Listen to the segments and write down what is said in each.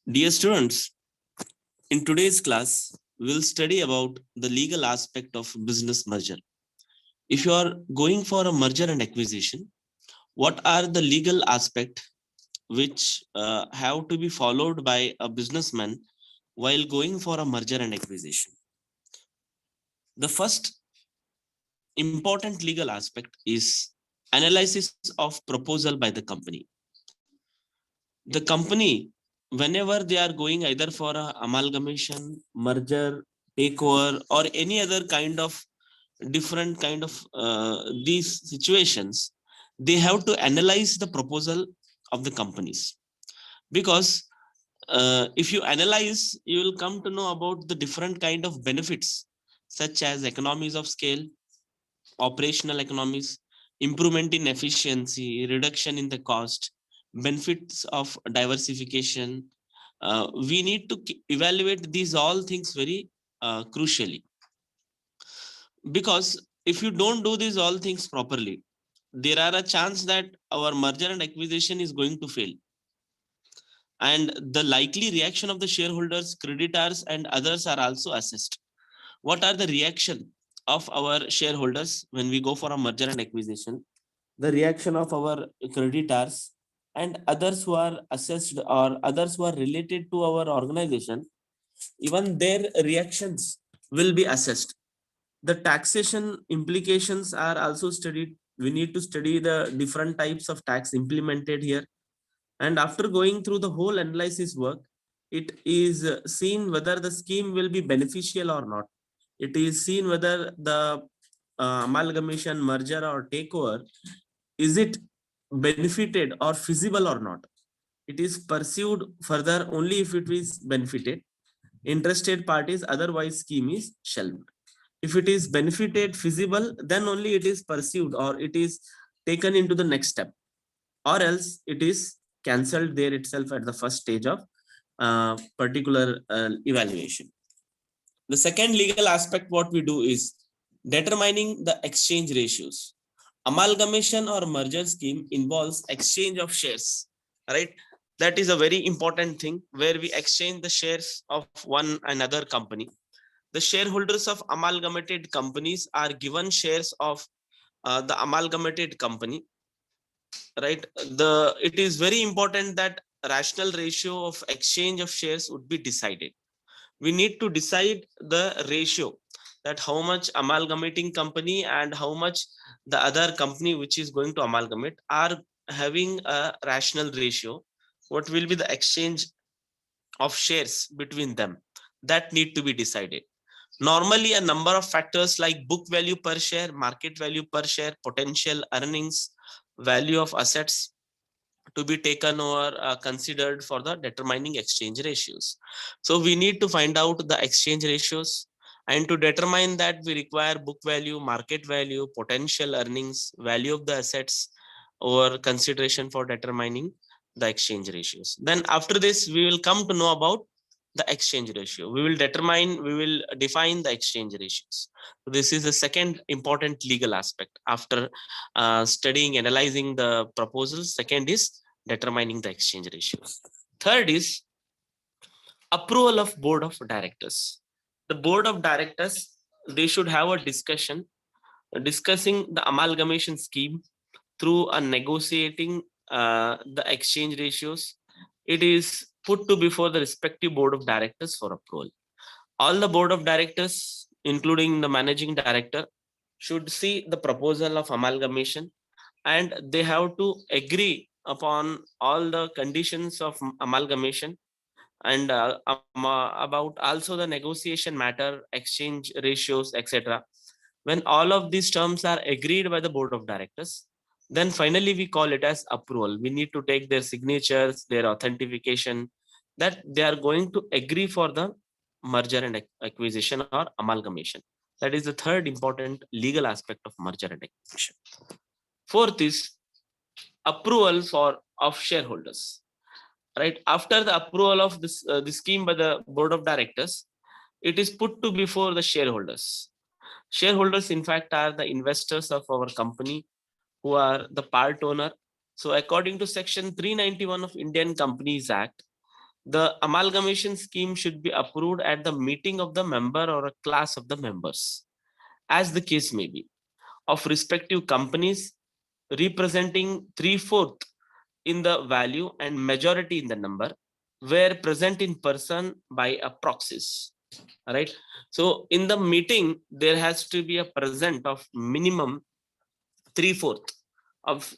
Dear students, in today's class, we'll study about the legal aspect of business merger. If you are going for a merger and acquisition, what are the legal aspect which have to be followed by a businessman while going for a merger and acquisition? The first important legal aspect is analysis of proposal by the company. The company, whenever they are going either for a amalgamation, merger, takeover, or any other kind of different kind of these situations, they have to analyze the proposal of the companies, because if you analyze, you will come to know about the different kind of benefits, such as economies of scale, operational economies, improvement in efficiency, reduction in the cost, benefits of diversification. We need to evaluate these all things very crucially, because if you don't do these all things properly, there are a chance that our merger and acquisition is going to fail, and the likely reaction of the shareholders, creditors, and others are also assessed. What are the reaction of our shareholders when we go for a merger and acquisition? The reaction of our creditors and others who are assessed or others who are related to our organization, even their reactions will be assessed. The taxation implications are also studied. We need to study the different types of tax implemented here, and after going through the whole analysis work, it is seen whether the scheme will be beneficial or not. It is seen whether the amalgamation, merger, or takeover, is it benefited or feasible or not. It is pursued further only if it is benefited. Interested parties, otherwise scheme is shelved. If it is benefited, feasible, then only it is pursued or it is taken into the next step, or else it is cancelled there itself at the first stage of particular evaluation. The second legal aspect what we do is determining the exchange ratios. Amalgamation or merger scheme involves exchange of shares, right? That is a very important thing, where we exchange the shares of one another company. The shareholders of amalgamated companies are given shares of the amalgamated company, right? It is very important that rational ratio of exchange of shares would be decided. We need to decide the ratio, that how much amalgamating company and how much the other company which is going to amalgamate are having a rational ratio. What will be the exchange of shares between them, that need to be decided. Normally a number of factors like book value per share, market value per share, potential earnings, value of assets to be taken or considered for the determining exchange ratios. So we need to find out the exchange ratios, and to determine that we require book value, market value, potential earnings, value of the assets, or consideration for determining the exchange ratios. Then after this we will come to know about the exchange ratio. We will define the exchange ratios. So this is the second important legal aspect after studying, analyzing the proposals. Second is determining the exchange ratios. Third is approval of board of directors. The board of directors, they should have a discussion discussing the amalgamation scheme through a negotiating the exchange ratios. It is put to before the respective board of directors for approval. All the board of directors, including the managing director, should see the proposal of amalgamation, and they have to agree upon all the conditions of amalgamation, and about also the negotiation matter, exchange ratios, etc. When all of these terms are agreed by the board of directors, then finally we call it as approval. We need to take their signatures, their authentication, that they are going to agree for the merger and acquisition or amalgamation. That is the third important legal aspect of merger and acquisition. Fourth is approval for of shareholders, right? After the approval of the scheme by the board of directors, it is put to before the shareholders. Shareholders in fact are the investors of our company, who are the part owner. So according to section 391 of Indian Companies Act, The amalgamation scheme should be approved at the meeting of the member or a class of the members, as the case may be, of respective companies representing 3/4 in the value and majority in the number were present in person by a proxies. Right. So in the meeting, there has to be a present of minimum 3/4 of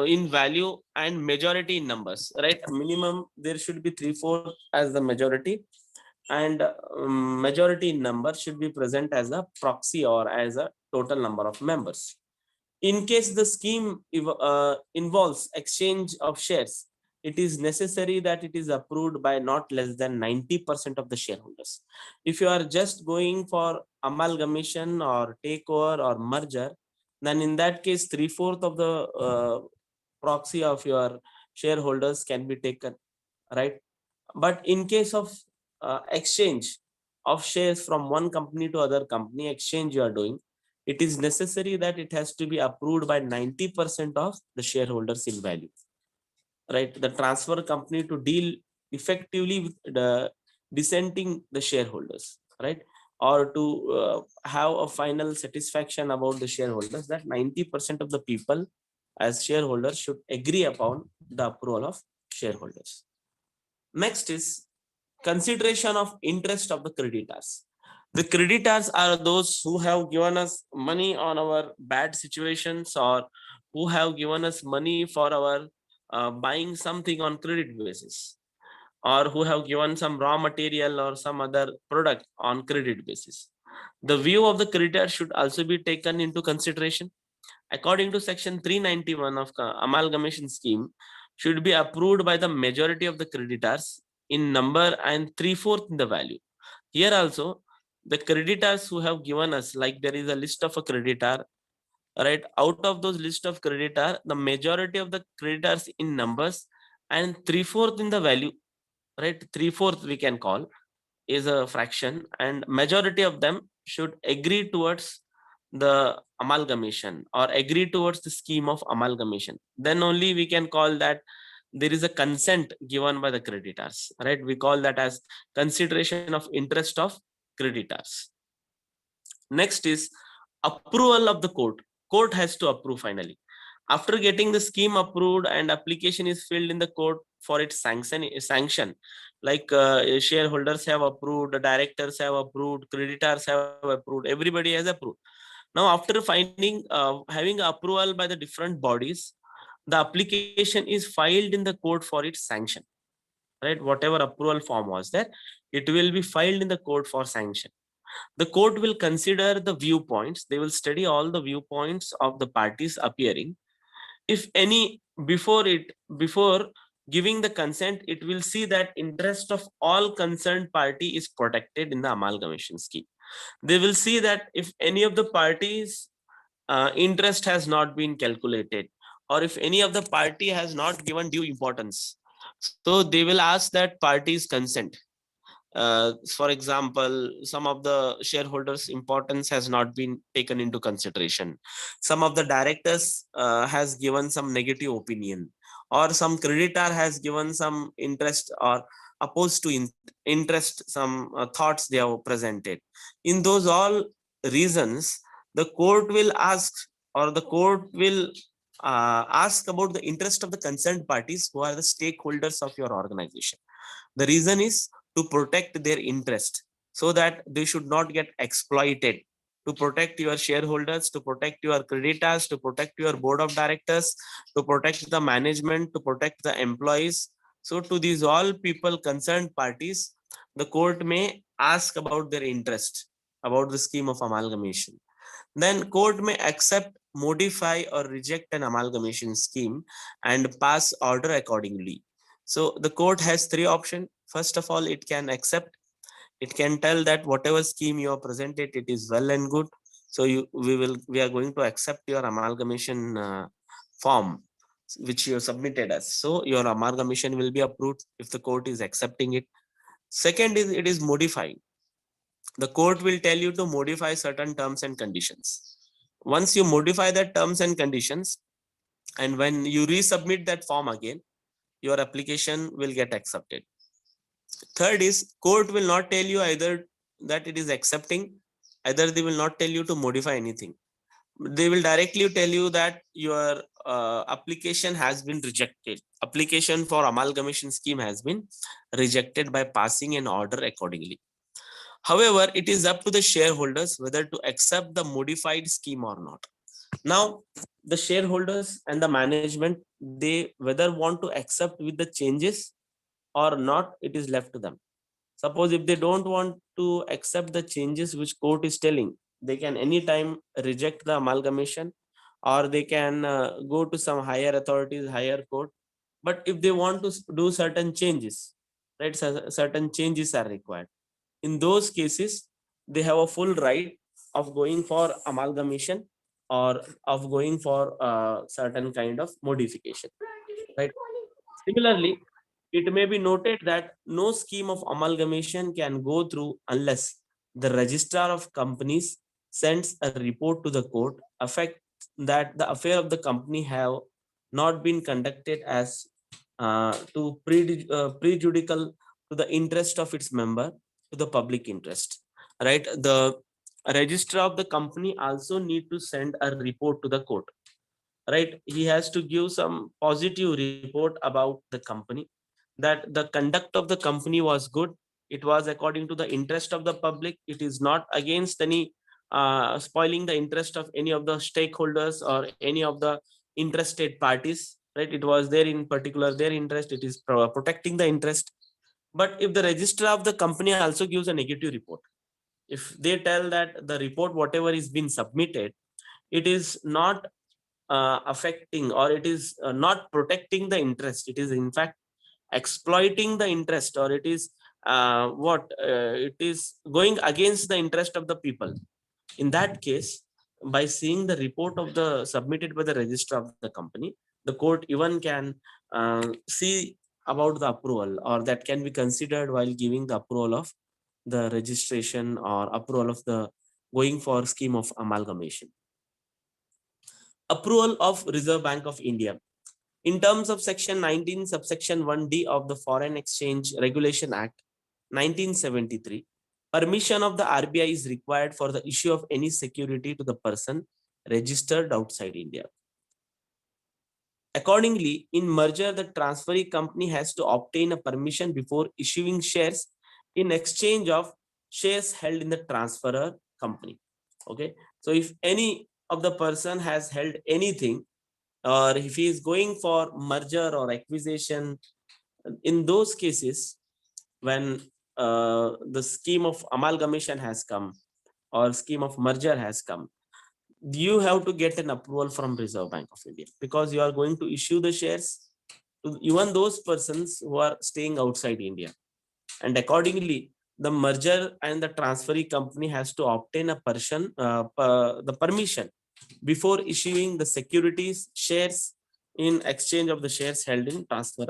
in value and majority in numbers. Right. Minimum there should be 3/4 as the majority, and majority in number should be present as a proxy or as a total number of members. In case the scheme involves exchange of shares, it is necessary that it is approved by not less than 90% of the shareholders. If you are just going for amalgamation or takeover or merger, then in that case, 3/4 of the proxy of your shareholders can be taken, right? But in case of exchange of shares from one company to other company, exchange you are doing, it is necessary that it has to be approved by 90% of the shareholders in value, right? The transfer company to deal effectively with the dissenting the shareholders, right? Or to have a final satisfaction about the shareholders, that 90% of the people as shareholders should agree upon the approval of shareholders. Next is consideration of interest of the creditors. The creditors are those who have given us money on our bad situations, or who have given us money for our buying something on credit basis, or who have given some raw material or some other product on credit basis. The view of the creditor should also be taken into consideration. According to section 391 of amalgamation scheme, should be approved by the majority of the creditors in number and 3/4 in the value. Here also, the creditors who have given us, like there is a list of a creditor, right? Out of those list of creditor, the majority of the creditors in numbers and 3/4 in the value, right? 3/4 we can call is a fraction, and majority of them should agree towards the amalgamation or agree towards the scheme of amalgamation. Then only we can call that there is a consent given by the creditors, right? We call that as consideration of interest of creditors. Next is approval of the court. Court has to approve finally. After getting the scheme approved and application is filled in the court for its sanction, like shareholders have approved, the directors have approved, creditors have approved, everybody has approved. Now after finding having approval by the different bodies, the application is filed in the court for its sanction, right? Whatever approval form was there, it will be filed in the court for sanction. The court will consider the viewpoints. They will study all the viewpoints of the parties appearing. If any, before giving the consent, it will see that interest of all concerned party is protected in the amalgamation scheme. They will see that if any of the parties interest has not been calculated, or if any of the party has not given due importance, so they will ask that party's consent. For example, some of the shareholders importance has not been taken into consideration. Some of the directors has given some negative opinion, or some creditor has given some interest or opposed to interest, some thoughts they have presented. In those all reasons, the court will ask, or the court will ask about the interest of the concerned parties who are the stakeholders of your organization. The reason is to protect their interest, so that they should not get exploited, to protect your shareholders, to protect your creditors, to protect your board of directors, to protect the management, to protect the employees. So to these all people, concerned parties, the court may ask about their interest about the scheme of amalgamation. Then court may accept, modify or reject an amalgamation scheme and pass order accordingly. So the court has three options. First of all, it can accept. It can tell that whatever scheme you have presented, it is well and good. So we are going to accept your amalgamation form which you submitted us. So your amalgamation will be approved if the court is accepting it. Second is it is modified. The court will tell you to modify certain terms and conditions. Once you modify the terms and conditions, and when you resubmit that form again, your application will get accepted. Third is court will not tell you either that it is accepting, either they will not tell you to modify anything. They will directly tell you that your application has been rejected. Application for amalgamation scheme has been rejected by passing an order accordingly. However, it is up to the shareholders whether to accept the modified scheme or not. Now, the shareholders and the management, they whether want to accept with the changes or not, it is left to them. Suppose if they don't want to accept the changes which court is telling, they can anytime reject the amalgamation, or they can go to some higher authorities, higher court. But if they want to do certain changes, right, certain changes are required. In those cases, they have a full right of going for amalgamation or of going for certain kind of modification, right? Similarly, it may be noted that no scheme of amalgamation can go through unless the registrar of companies sends a report to the court affect that the affair of the company have not been conducted as prejudicial to the interest of its member, to the public interest, right? The registrar of the company also need to send a report to the court, right? He has to give some positive report about the company, that the conduct of the company was good, it was according to the interest of the public, it is not against any spoiling the interest of any of the stakeholders or any of the interested parties, right? It was there in particular their interest, it is protecting the interest. But if the registrar of the company also gives a negative report, if they tell that the report whatever is been submitted, it is not affecting, or it is not protecting the interest, it is in fact exploiting the interest, or it is it is going against the interest of the people. In that case, by seeing the report of the submitted by the registrar of the company, the court even can see about the approval, or that can be considered while giving the approval of the registration or approval of the going for scheme of amalgamation. Approval of Reserve Bank of India. In terms of section 19 subsection 1D of the Foreign Exchange Regulation Act 1973, permission of the RBI is required for the issue of any security to the person registered outside India. Accordingly, in merger, the transferee company has to obtain a permission before issuing shares in exchange of shares held in the transferor company. Okay, so if any of the person has held anything, or if he is going for merger or acquisition, in those cases, when the scheme of amalgamation has come or scheme of merger has come, you have to get an approval from Reserve Bank of India, because you are going to issue the shares to even those persons who are staying outside India. And accordingly, the merger and the transferee company has to obtain a the permission before issuing the securities shares in exchange of the shares held in transfer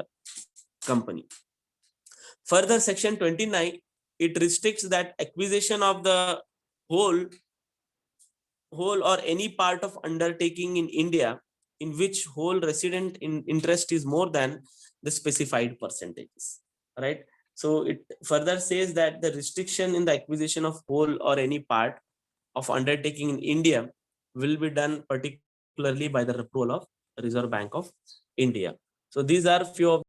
company. Further, section 29, it restricts that acquisition of the whole or any part of undertaking in India in which whole resident interest is more than the specified percentages, right? So it further says that the restriction in the acquisition of whole or any part of undertaking in India will be done particularly by the approval of Reserve Bank of India. So these are few of